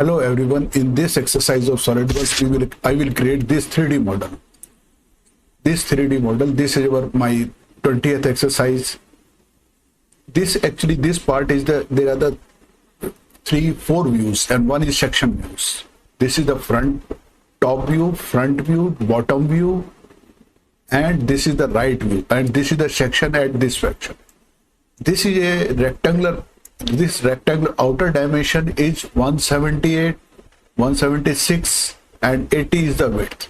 Hello everyone. In this exercise of Solidworks, I will create this 3D model. This is my 20th exercise. This part is there are the four views, and one is section views. This is the top view, bottom view, and this is the right view, and this is the section at this section. This is a rectangular. This rectangular outer dimension is 178, 176, and 80 is the width.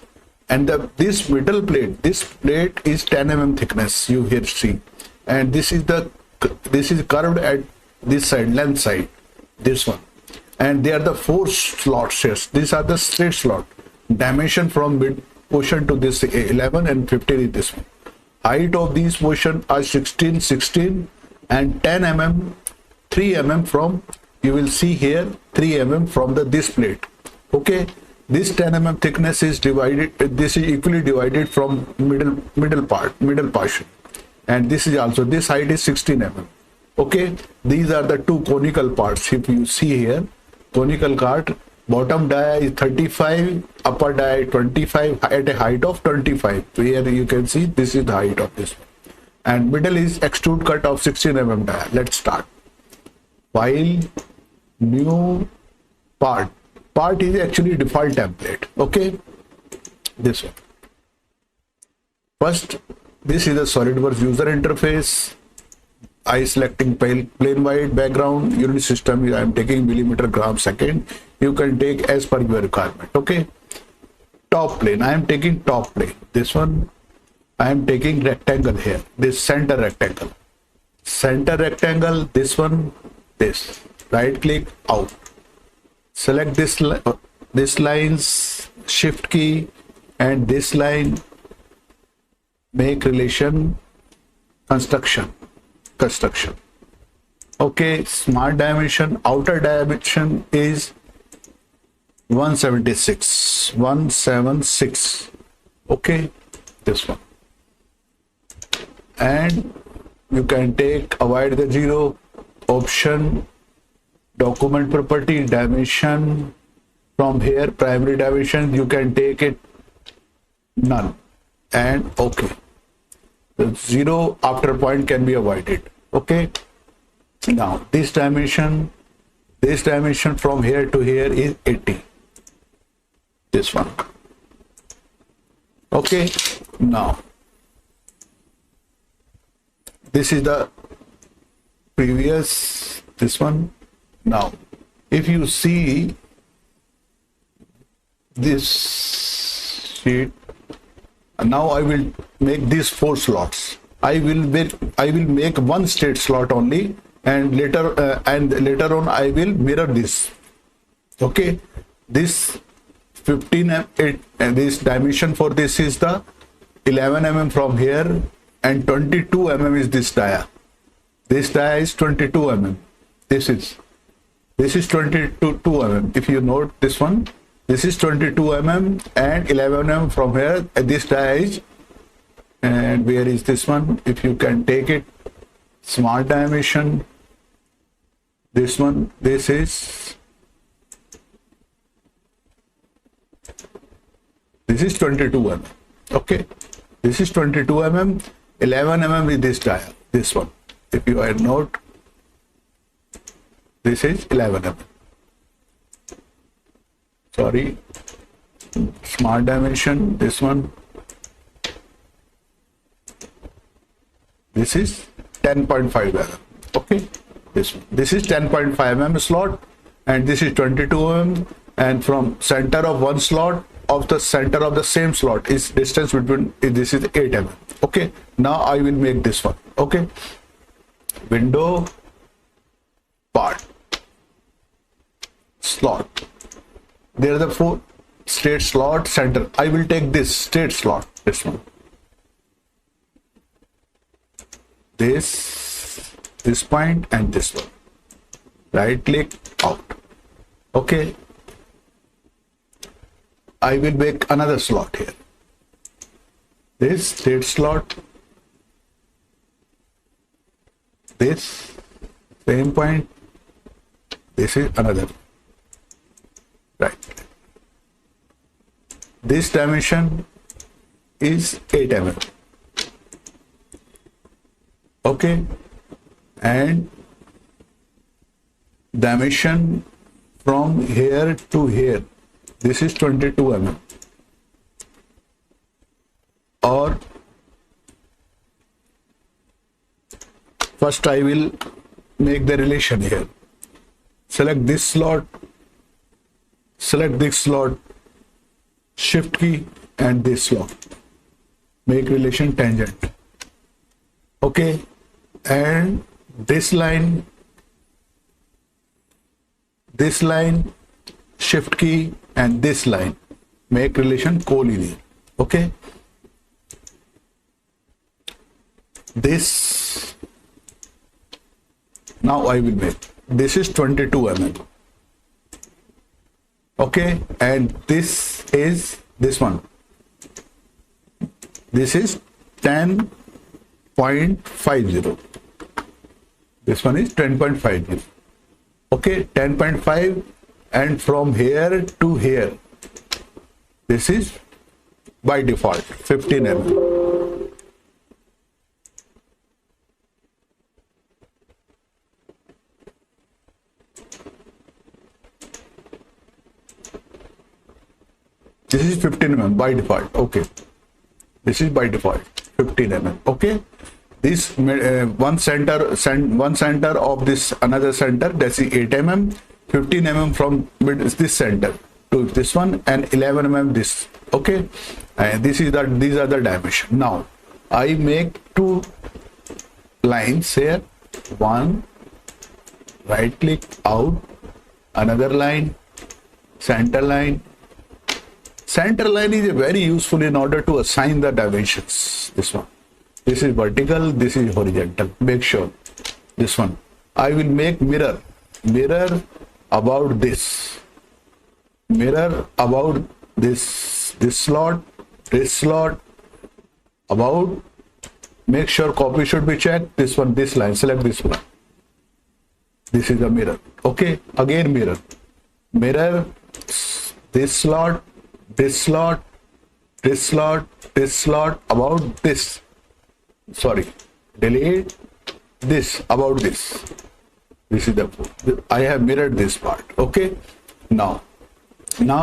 And this middle plate, this plate is 10 mm thickness. You here see, and this is curved at this side, length side, this one. And they are the four slots here. These are the straight slot. Dimension from mid portion to this 11 and 15 is this one. Height of these portion are 16, 16, and 10 mm. 3 mm from, you will see here, 3 mm from this plate. Okay, this 10 mm thickness is divided, this is equally divided from middle portion, and this is also, this height is 16 mm. Okay, these are the two conical parts. If you see here, conical part, bottom dia is 35, upper dia 25 at a height of 25. Here you can see this is the height of this one, and middle is extrude cut of 16 mm dia. Let's start. File, new part is actually default template. Okay, this one. First, this is the Solidworks user interface. I selecting plain white background. Unit system, I am taking millimeter gram second. You can take as per your requirement. Okay, top plane, I am taking top plane. This one, I am taking rectangle here, this center rectangle, this one, this, right click, out, select this lines, shift key, and this line, make relation, construction. Okay, smart dimension, outer dimension is 176. Okay, this one, and you can take, avoid the zero, option, document property, dimension. From here, primary dimension, you can take it none, and okay. The zero after point can be avoided. Okay, now this dimension from here to here is 80, this one. Okay, now this is the previous, this one. Now if you see this sheet, now I will make these four slots. I will make one straight slot only, and later on I will mirror this. Okay, this 15 mm, and this dimension for this is the 11 mm from here, and 22 mm is this dia. This dia is 22 mm. This is 22 mm. If you note this one, this is 22 mm, and 11 mm from here. This dia is, and where is this one? If you can take it, smart dimension. This one, this is 22 mm. Okay, this is 22 mm. 11 mm is this dia. This one, if you note, this is 11 mm. Sorry, smart dimension, this one, this is 10.5 mm. Okay, this is 10.5 mm slot, and this is 22 mm, and from center of one slot of the center of the same slot is distance between, this is 8 mm. Okay, now I will make this one. Okay, window, part, slot. There are the four straight slot, center. I will take this straight slot, this one, this point, and this one. Right click, out. Okay, I will make another slot here. This straight slot, this same point, this is another. this dimension is 8 mm. Okay, and dimension from here to here, this is 22 mm. Or first I will make the relation here. Select this slot, shift key, and this slot. Make relation tangent. Okay, and this line, shift key, and this line. Make relation collinear. Okay, this. Now I will make, this is 22 mm. Okay, and this is this one. This is 10.50. This one is 10.50. Okay, 10.5, and from here to here, this is by default 15 mm. This is 15 mm by default. Okay, this is by default 15 mm. Okay, this one center of this another center, that's 8 mm, 15 mm from this center to this one, and 11 mm this. Okay, and these are the dimension. Now I make two lines here. One, right click out, another line, center line. Center line is very useful in order to assign the dimensions. This one, this is vertical, this is horizontal. Make sure this one. I will make mirror about this, mirror about this slot, about. Make sure copy should be checked. This one, this line, select this one. This is the mirror. Okay, again mirror, this slot, this slot, about this. Sorry, delete this, about this. This is the, I have mirrored this part. Okay, now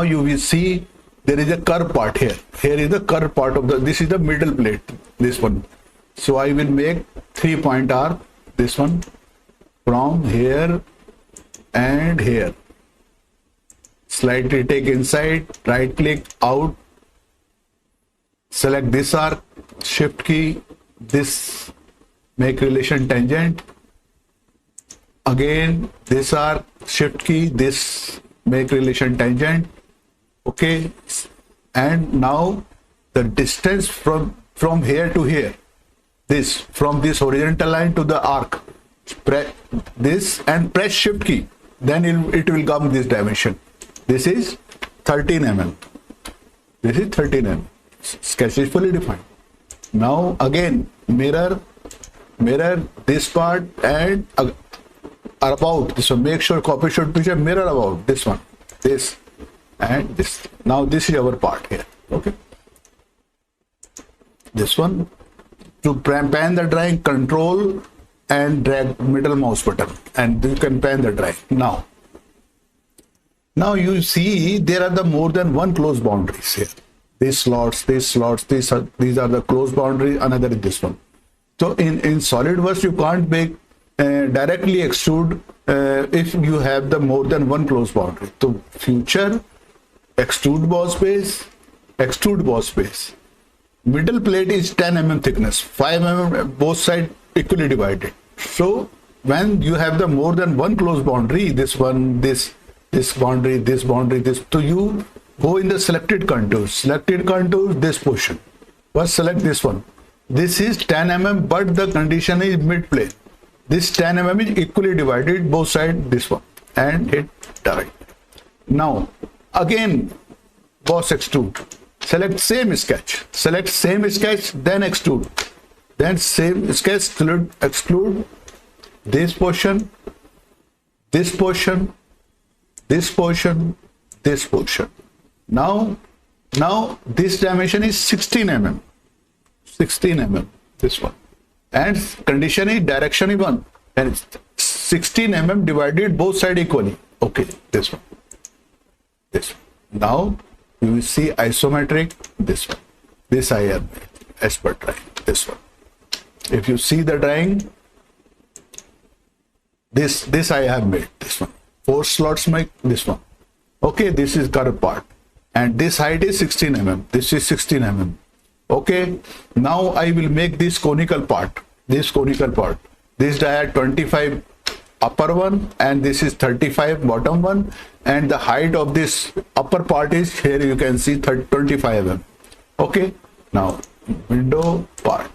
you will see there is a curve part here. Here is the curve part of the, this is the middle plate, this one. So I will make 3-point arc, this one, from here and here. Slightly take inside, right click out, select this arc, shift key, this, make relation tangent. Again this arc, shift key, this, make relation tangent. Okay, and now the distance from here to here, this, from this horizontal line to the arc, press this and press shift key, then it will come this dimension. This is 13 mm. This is 13 mm. Sketch is fully defined. Now again mirror this part and about this one. Make sure copy should be mirror about this one, this and this. Now this is our part here. Okay, this one. To pan the drawing, control and drag middle mouse button, and you can pan the drawing. Now you see there are the more than one close boundaries here. These slots, these are the close boundaries. Another is this one. So in SolidWorks you can't make directly extrude if you have the more than one close boundary. So future extrude boss space. Middle plate is 10 mm thickness, 5 mm both sides equally divided. So when you have the more than one close boundary, this one, this boundary, this boundary, this, so you go in the selected contours, this portion. First select this one. This is 10 mm, but the condition is mid plane. This 10 mm is equally divided both sides, this one, and hit direct. Now again boss extrude. Select same sketch, then extrude, then same sketch, exclude this portion, this portion. Now Now this dimension is 16 mm. 16 mm, this one. And condition is direction is 1. And it's 16 mm divided both sides equally. Okay, this one. This one. Now you will see isometric, this one. This I have made as per drawing, this one. If you see the drawing, this I have made, this one. 4 slots make this one. Okay, this is curved part. And this height is 16 mm. This is 16 mm. Okay, now I will make this conical part. This conical part. This dia 25 upper one and this is 35 bottom one. And the height of this upper part is here you can see 25 mm. Okay, now window part.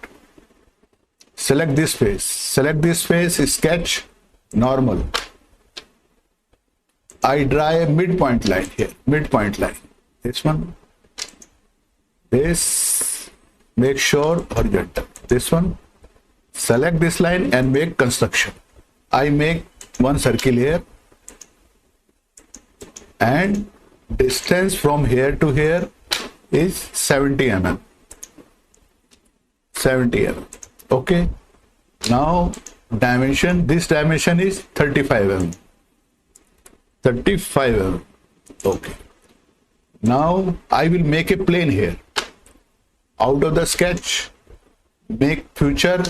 Select this face. Select this face, sketch, normal. I draw a midpoint line here. Midpoint line. This one. This. Make sure horizontal. This one. Select this line and make construction. I make one circle here. And distance from here to here is 70 mm. 70 mm. Okay. Now dimension. This dimension is 35 mm. 35 mm. Okay. Now I will make a plane here. Out of the sketch, make future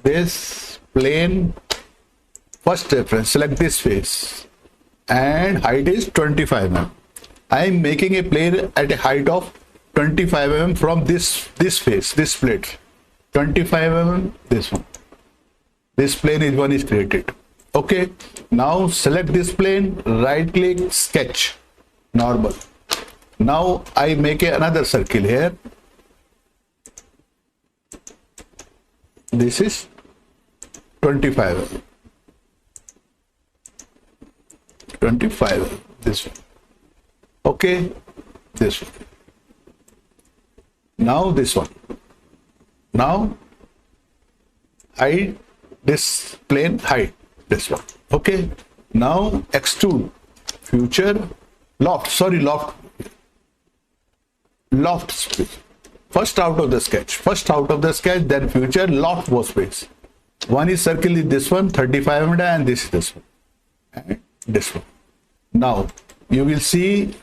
this plane. First reference, select this face. And height is 25 mm. I am making a plane at a height of 25 mm from this face, this plate. 25 mm, this one. This plane is one is created. Okay, now select this plane, right click, sketch, normal. Now I make another circle here. This is 25 mm. 25 mm, this one. Okay, this one. Now this one. Now height, this plane height, this one. Okay, now extrude, future, loft, sorry, loft space. First out of the sketch, then future, loft workspace. One is circle is this one, 35 mm, and this is this one, and this one. Now you will see,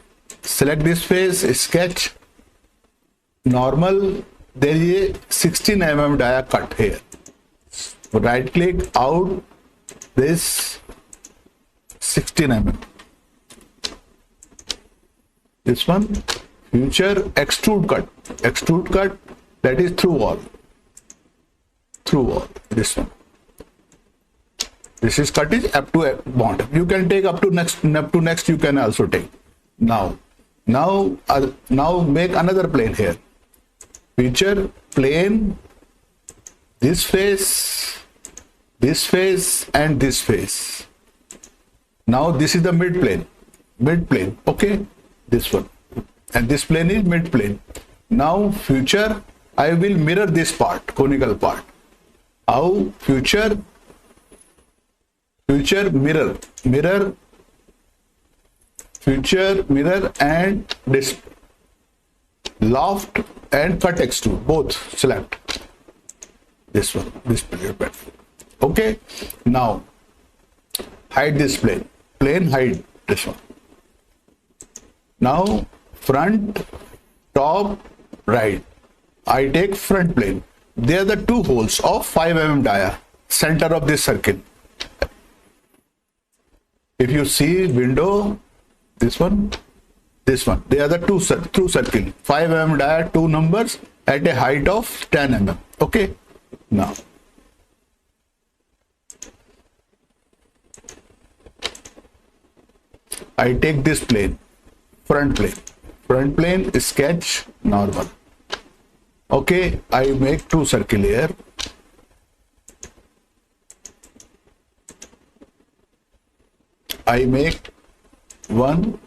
select this face, sketch, normal. There is a 16 mm dia cut here. Right click, out, this 16 mm. This one, future, extrude cut, that is through wall, this one. This is cut is up to bond. You can take up to next, you can also take. Now make another plane here. Feature, plane, this face, and this face. Now this is the mid plane. Okay, this one. And this plane is mid plane. Now future, I will mirror this part, conical part. How? Future mirror, future mirror, and this loft and cut extrude, both select this one, this plane. Okay, now hide this plane hide this one. Now front, top, right. I take front plane. They are the two holes of 5 mm dia, center of this circle. If you see window, this one, they are the two through circle. 5 mm dia, two numbers at a height of 10 mm. Okay. Now I take this plane, front plane, sketch, normal. Okay, I make two circle here. I make one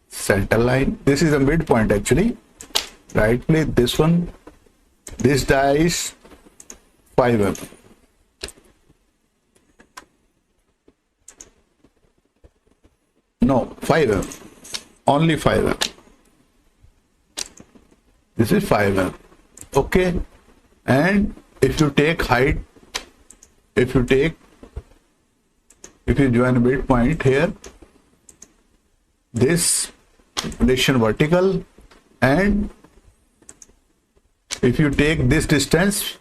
center line. This is a midpoint actually. Right click this one. This die is 5 mm. No, 5 mm. Only 5 mm. This is 5 mm. Okay. And if you take height, if you join midpoint here, this relation vertical, and if you take this distance,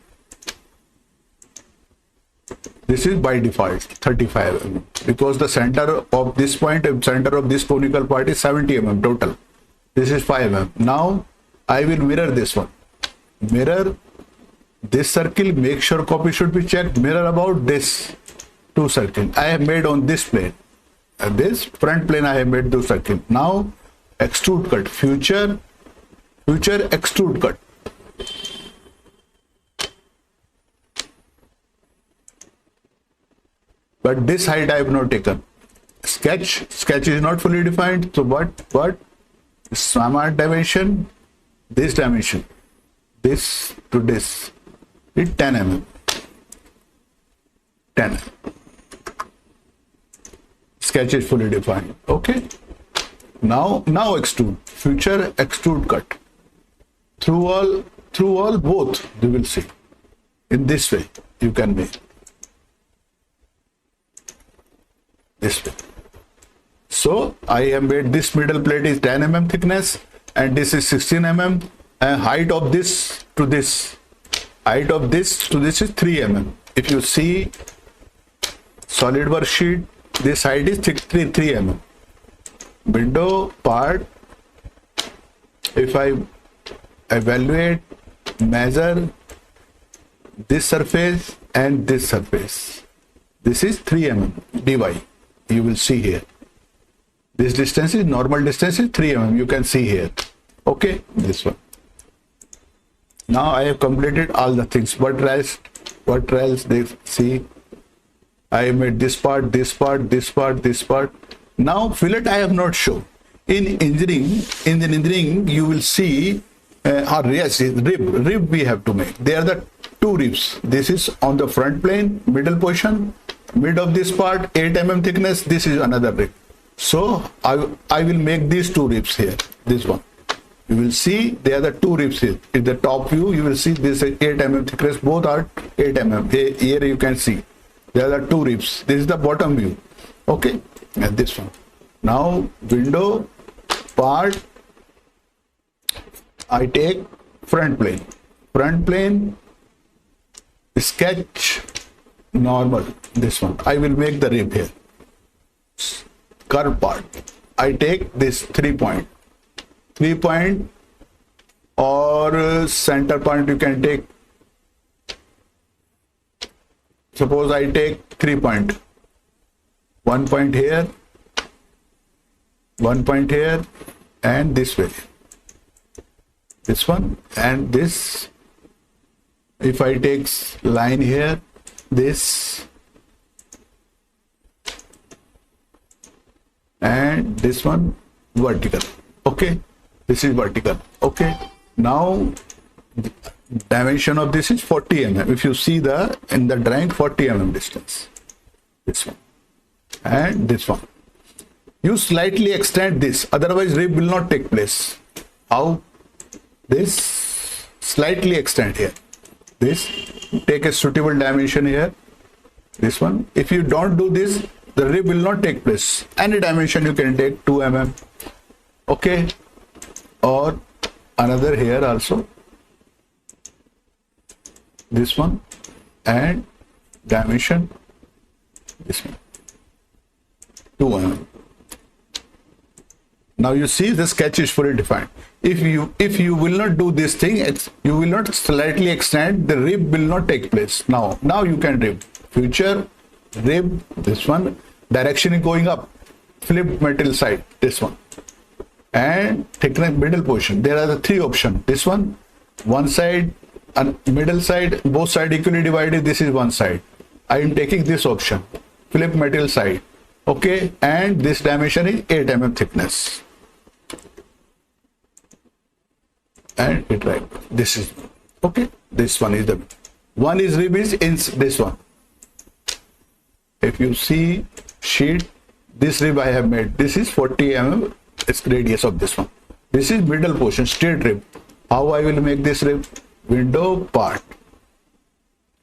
this is by default 35 mm, because the center of this point, center of this conical part is 70 mm total. This is 5 mm. Now I will mirror this one. Mirror this circle, make sure copy should be checked. Mirror about this two circle I have made on this plane. This front plane I have made two circle. Now extrude cut, future extrude cut. But this height I have not taken. Sketch is not fully defined. So what smart dimension, this dimension, this to this is 10 mm. 10. Sketch is fully defined. Okay. Now extrude, future extrude cut. Through all both you will see. In this way you can make. This way. So I have made this middle plate is 10 mm thickness and this is 16 mm, and height of this to this, height of this to this is 3 mm. If you see Solidworks sheet, this height is 3 mm. Window part, if I evaluate, measure this surface and this surface, this is 3 mm dy. You will see here. This distance is, normal distance is 3 mm. You can see here. Okay, this one. Now I have completed all the things. What else they see? I have made this part, this part, this part, this part. Now fillet I have not shown. In engineering, you will see rib we have to make. They are the two ribs. This is on the front plane, middle portion, mid of this part, 8 mm thickness. This is another rib. So I will make these two ribs here. This one. You will see they are the two ribs here. In the top view, you will see this is 8 mm thickness. Both are 8 mm. Here you can see. There are the two ribs. This is the bottom view. Okay. And this one. Now window part, I take front plane. Front plane, sketch normal. This one. I will make the rib here. Curve part. I take this 3 point. 3 point or center point you can take. Suppose I take 3 point. 1 point here, 1 point here, and this way. This one and this. If I take line here, this and this one vertical. Okay, this is vertical. Okay, now dimension of this is 40 mm. If you see in the drawing, 40 mm distance. This one and this one. You slightly extend this, otherwise rib will not take place. How? This slightly extend here. This, take a suitable dimension here. This one. If you don't do this, the rib will not take place. Any dimension you can take, 2 mm. Okay. Or another here also. This one and dimension this one, 2 mm. Now you see the sketch is fully defined. If you will not do this thing, you will not slightly extend, the rib will not take place. Now you can rib. Future rib, this one, direction is going up, flip metal side, this one, and thickness middle portion. There are the 3 options. This one side and middle side, both side equally divided. This is one side. I am taking this option, flip metal side. Okay, and this dimension is 8 mm thickness. And it right. This is okay. This one is the one is rib is in this one. If you see sheet, this rib I have made. This is 40 mm. It's radius of this one. This is middle portion, straight rib. How I will make this rib? Window part.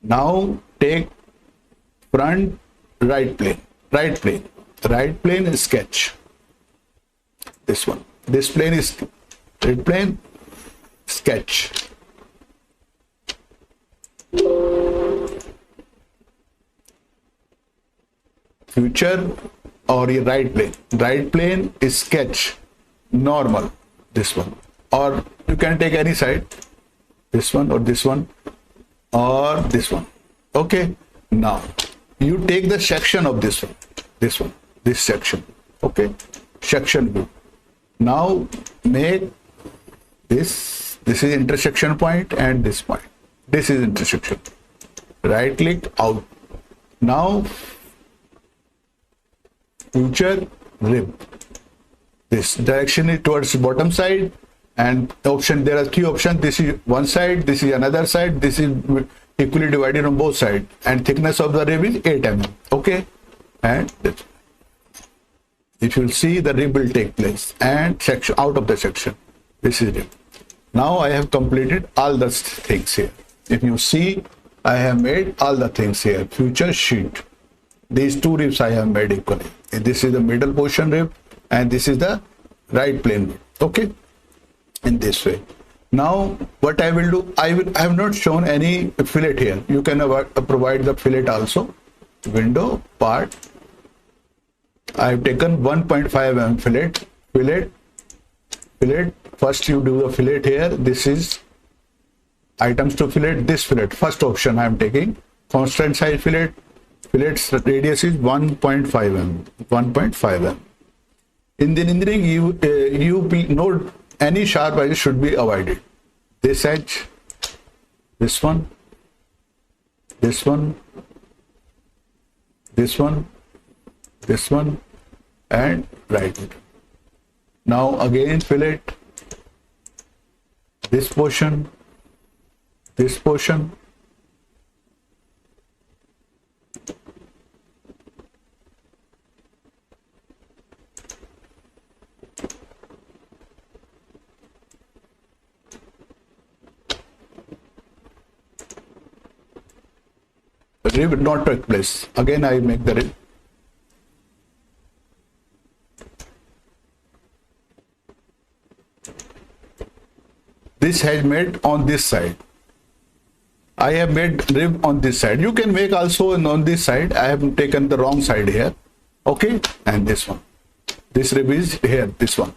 Now take front right plane. Right plane is sketch. This one. This plane is right plane, sketch. Future or your right plane. Right plane is sketch, normal, this one. Or you can take any side, this one or this one or this one. Okay. Now you take the section of this one, this section. Okay. Section view. Now make this is intersection point and this point. This is intersection. Right click out. Now future rib. This direction is towards bottom side, and the option, there are three options. This is one side, this is another side, this is equally divided on both sides, and thickness of the rib is 8 mm. Okay. And this. If you see, the rib will take place and section out of the section. This is rib. Now I have completed all the things here. If you see, I have made all the things here. Future sheet. These two ribs I have made equally. This is the middle portion rib and this is the right plane rib. Okay. In this way. Now what I will do, I have not shown any fillet here. You can provide the fillet also. Window part. I have taken 1.5 mm fillet. First you do the fillet here. This is items to fillet. This fillet, first option I am taking. Constant size fillet. Fillet's radius is 1.5 mm. 1.5 mm. In the engineering, you note any sharp edges should be avoided. This edge, this one, this one, this one, this one, and right. Now again fillet, this portion, this portion, rib not take place. Again I make the rib. This has made on this side. I have made rib on this side. You can make also on this side. I have taken the wrong side here. Okay. And this one. This rib is here. This one.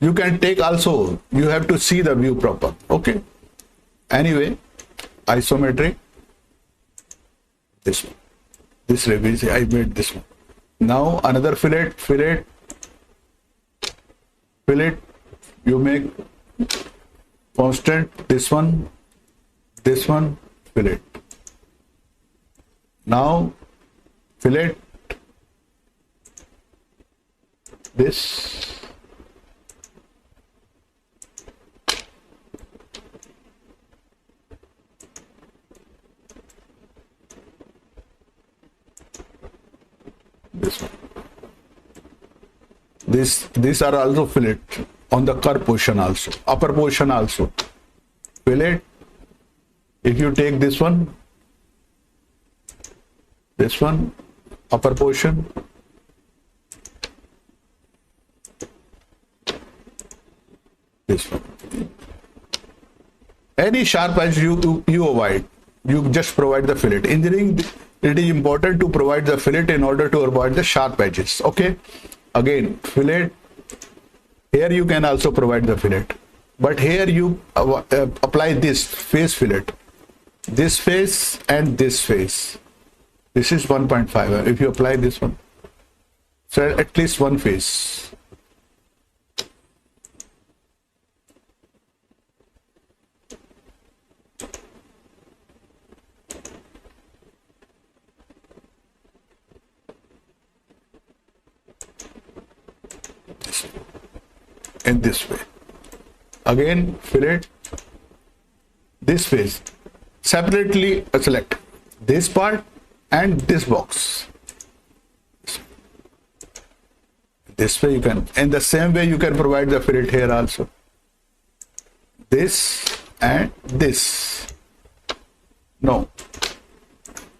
You can take also. You have to see the view proper. Okay. Anyway, isometric. This one. This rib is, I made this one. Now another fillet. You make constant, this one, fillet. Now fillet this, this one. These are also fillet on the curve portion also, upper portion also. Fillet. If you take this one, upper portion, this one. Any sharp edge you avoid. You just provide the fillet. Engineering, it is important to provide the fillet in order to avoid the sharp edges. Okay. Again, fillet. Here you can also provide the fillet, but here you apply this face fillet, this face and this face. This is 1.5. If you apply this one, so at least one face. In this way. Again, fillet this face. Separately select this part and this box. This way you can. In the same way you can provide the fillet here also. this and this. No,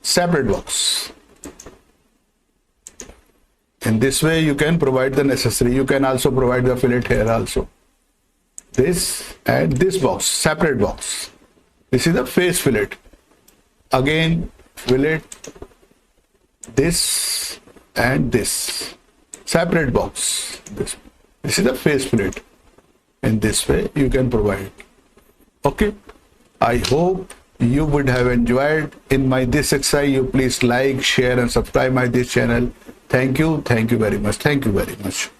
separate box. In this way you can provide the necessary. You can also provide the fillet here also. This and this box, separate box. This is the face fillet. Again fillet, this and this, separate box. This is the face fillet. In this way you can provide. Okay, I hope you would have enjoyed in my this exercise. You please like, share and subscribe my this channel. Thank you very much. Thank you very much.